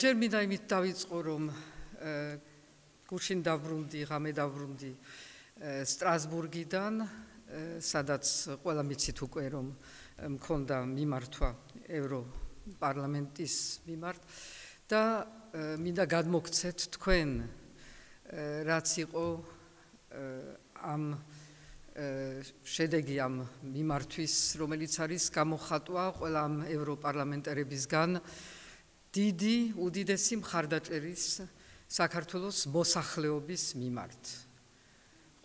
ჯერ მინდა იმით დავიწყო, რომ გუშინ დავრუნდი, ღამე დავრუნდი სტრასბურგიდან, სადაც ყველა მიცით უკვე, რომ მქონდა მიმართვა ევროპარლამენტის მიმართ და მინდა გადმოგცეთ თქვენ, რაც იყო ამ შედეგი ამ მიმართვის, რომელიც არის გამოხატვა ყველა ამ ევროპარლამენტარებისგან დიდი, უდიდესი მხარდაჭერის საქართველოს მოსახლეობის მიმართ.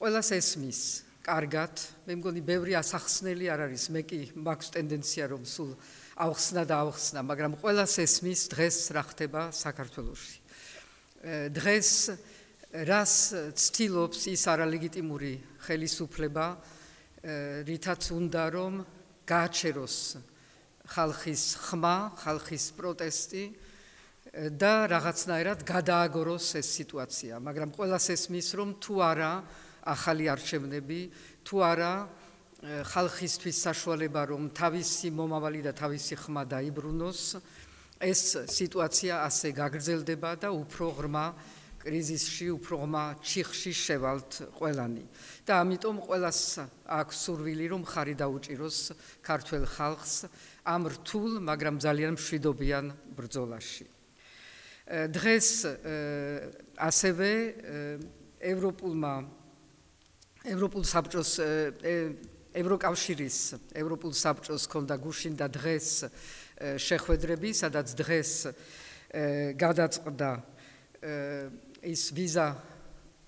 ყველას ესმის კარგად, მე მგონი ბევრი ასახსნელი არ არის, მე კი მაქვს ტენდენცია რომ სულ ავხსნა და ავხსნა, მაგრამ ყველას ესმის დღეს რა ხდება საქართველოში. დღეს რას ცდილობს ის არალეგიტიმური ხელისუფლება, რითაც უნდა რომ გააჩეროს ხალხის ხმა, ხალხის პროტესტი და რაღაცნაირად გადააგოროს ეს სიტუაცია, მაგრამ ყველას ესმის რომ თუ არა ახალი არჩევნები, თუ არა ხალხისთვის საშუალება რომ თავისი მომავალი და თავისი ხმა დაიბრუნოს, ეს სიტუაცია ასე გაგრძელდება და უფრო ღრმა კრიზისში, უფრო ღრმა ჩიხში შევალთ ყველანი. და ამიტომ ყველას აქვს სურვილი რომ ხარი დაუჭიროს ქართველ ხალხს ამ რთულ, მაგრამ ძალიან მშვიდობიან ბრძოლაში. დღეს ასევე ევროპულ საბჭოს ევროკავშირის ევროპულ საბჭოს ქონდა გუშინ და დღეს შეხვედრები, სადაც დღეს გადაწყდა ის ვიზა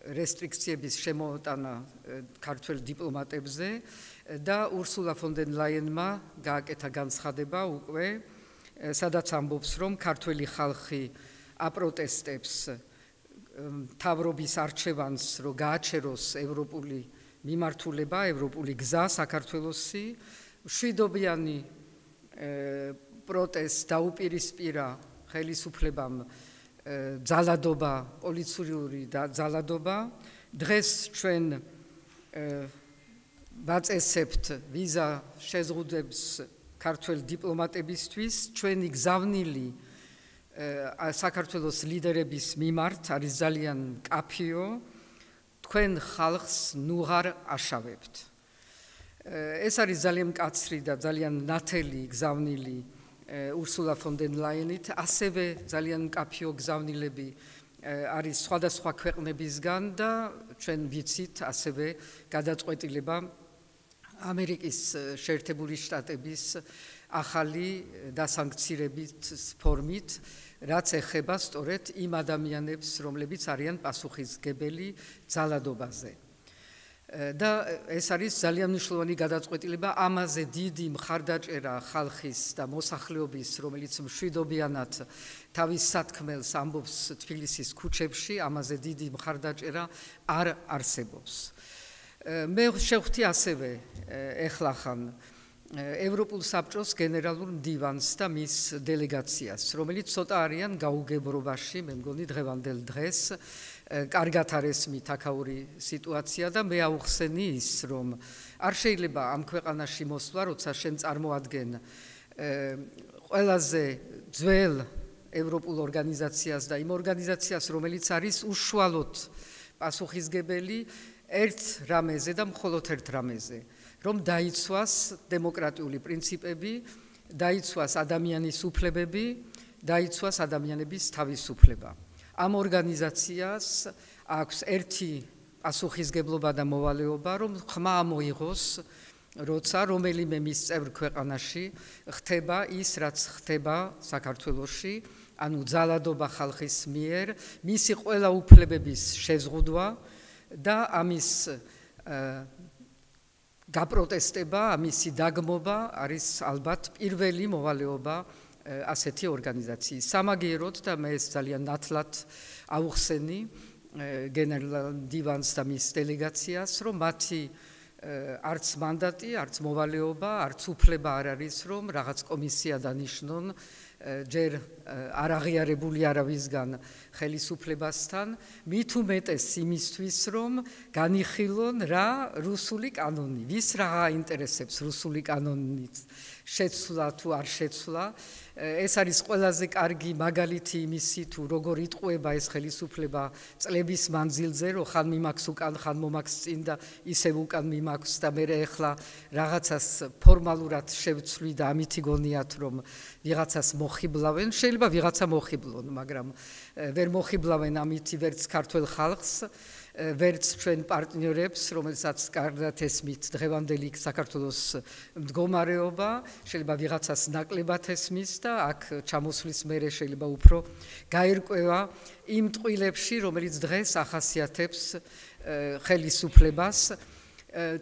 რესტრიქციების შემოტანა ქართველ დიპლომატებზე და ურსულა ფონ დერ ლაიენმა გააკეთა განცხადება უკვე, სადაც ამბობს, რომ ქართველი ხალხი აპროტესტებს მთავრობის არჩევანს, რომ გააჩეროს ევროპული მიმართულება, ევროპული გზა საქართველოსი, მშვიდობიანი პროტესტს დაუპირისპირა ხელისუფლებამ ძალადობა, პოლიციური და ძალადობა. დღეს ჩვენ ვაწესებთ ვიზა შეზღუდვებს ქართველ დიპლომატებისთვის, ჩვენი გზავნილი საქართველოს ლიდერების მიმართ არის ძალიან მკაფიო, თქვენ ხალხს ნუღარ აშავებთ. ეს არის ძალიან მკაცრი და ძალიან ნათელი გზავნილი ურსულა ფონ დერ ლაიენით, ასევე ძალიან მკაფიო გზავნილები არის სხვადასხვა ქვეყნებისგან და ჩვენ ვიცით ასევე გადაწყვეტილება ამერიკის შეერთებული შტატების ახალი დასანქცირებით ფორმით, რაც ეხება სწორედ იმ ადამიანებს, რომლებიც არიან პასუხისმგებელი ძალადობაზე. და ეს არის ძალიან მნიშვნელოვანი გადაწყვეტილება, ამაზე დიდი მხარდაჭერა ხალხის და მოსახლეობის, რომელიც მშვიდობიანად თავის სათქმელს ამბობს თბილისის ქუჩებში, ამაზე დიდი მხარდაჭერა არ არსებობს. მე შევხვდი ასევე ეხლახან ევროპულ საბჭოს გენერალურ მდივანს და მის დელეგაციას, რომელიც ცოტა არიან გაუგებრობაში, მე მგონი დღევანდელ დღეს კარგად არ ესმით აქაური სიტუაცია და მე აუხსენი ის, რომ არ შეიძლება ამ ქვეყანაში მოსვლა, როცა შენ წარმოადგენ ყველაზე ძველ ევროპულ ორგანიზაციას და იმ ორგანიზაციას, რომელიც არის უშუალოდ პასუხისმგებელი ერთ რამეზე და მხოლოდ ერთ რამეზე, რომ დაიცვას დემოკრატიული პრინციპები, დაიცვას ადამიანის უფლებები, დაიცვას ადამიანების თავისუფლება. ამ ორგანიზაციას აქვს ერთი პასუხისმგებლობა და მოვალეობა, რომ ხმა მოიღოს, როცა რომელიმე მის წევრ ქვეყანაში ხდება ის, რაც ხდება საქართველოში, ანუ ძალადობა ხალხის მიერ, მისი ყველა უფლებების შეზღუდვა და ამის გაპროტესტება, ამისი დაგმობა არის ალბათ პირველი მოვალეობა ასეთი ორგანიზაციის. სამაგიეროდ და მე ეს ძალიან ნათლად აუხსენი გენერალ მდივანს და მის დელეგაციას, რომ მათი არც მანდატი, არც მოვალეობა, არც უფლება არ არის, რომ რაღაც კომისია დანიშნონ ჯერ არ აღიარებული არავისგან ხელისუფლებასთან, მით უმეტეს იმისთვის, რომ განიხილონ რა რუსული კანონი, ვის რა აინტერესებს რუსული კანონით შეცვლა თუ არ შეცვლა. ეს არის ყველაზე კარგი მაგალითი იმისი, თუ როგორ იტყუება ეს ხელისუფლება წლების მანძილზე, რომ ხან მიმაქვს უკან, ხან მომაქვს წინ და ისევ უკან მიმაქვს და მე ეხლა რაღაცას ფორმალურად შევცვლი და ამით იგონიათ, რომ ვიღაცას მოხიბლავენ, შეიძლება ვიღაცა მოხიბლონ, მაგრამ ვერ მოხიბლავენ ამით ვერც ქართულ ხალხს, ვერც ჩვენ პარტნიორებს, რომელსაც კარგად ესმით დღევანდელი საქართველოს მდგომარეობა, შეიძლება ვიღაცას ნაკლებად ესმის და აქ ჩამოსვლის მერე შეიძლება უფრო გაირკვევა იმ ტყუილებში, რომელიც დღეს ახასიათებს ხელისუფლებას,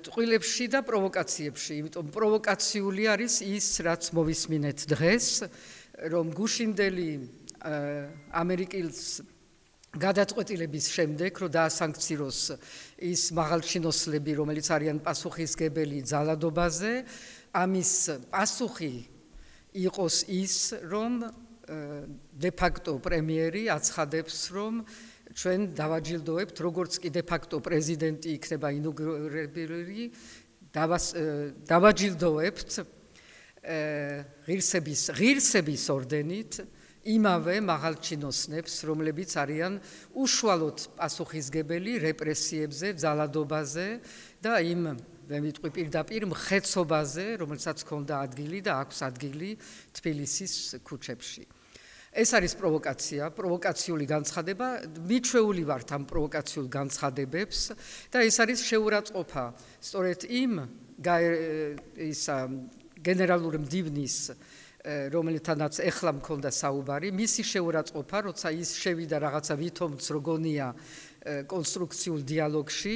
ტყუილებში და პროვოკაციებში, იმიტომ პროვოკაციული არის ის, რაც მოვისმინეთ დღეს, რომ გუშინდელი ამერიკელს გადაწყვეტილების შემდეგ, რომ დაასანქციროს ის მაღალჩინოსლები, რომელიც არიან პასუხისგებელი ძალადობაზე, ამის პასუხი იყოს ის, რომ de facto პრემიერი აცხადებს, რომ ჩვენ დავაჯილდოებთ, როგორც კი de facto პრეზიდენტი იქნება ინაუგურირებული, დავაჯილდოებთ ღირსების ორდენით იმავე მაღალჩინოსნებს, რომლებიც არიან უშუალოდ პასუხისგებელი რეპრესიებზე, ძალადობაზე და იმ მე ვიტყვი პირდაპირ მხეცობაზე, რომელსაც ჰქონდა ადგილი და აქვს ადგილი თბილისის ქუჩებში. ეს არის პროვოკაცია, პროვოკაციული განცხადება, მიჩვეული ვართ ამ პროვოკაციულ განცხადებებს და ეს არის შეურაცხყოფა სწორედ იმ გენერალურ მდივნის, რომელთანაც ეხლა მქონდა საუბარი, მისი შეურაცხყოფა, როცა ის შევიდა რაღაცა ვითომც როგონია კონსტრუქციულ დიალოგში,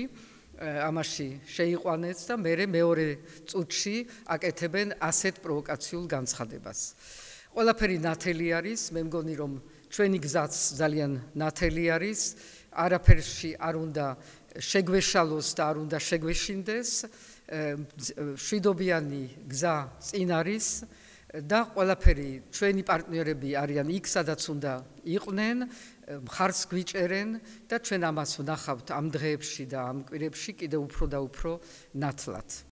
ამაში შეიყვანეს და მერე მეორე წუთში აკეთებენ ასეთ პროვოკაციულ განცხადებას. ყველაფერი ნათელი არის, მე მგონი რომ ჩვენი გზაც ძალიან ნათელი არის, არაფერში არ უნდა შეგვეშალოს და არ უნდა შეგვეშინდეს, მშვიდობიანი გზა წინ არის და ყველაფერი ჩვენი პარტნიორები არიან იქ, სადაც უნდა იყვნენ, მხარს გვიჭერენ და ჩვენ ამას ვნახავთ ამ დღეებში და ამ კვირებში კიდევ უფრო და უფრო ნათლად.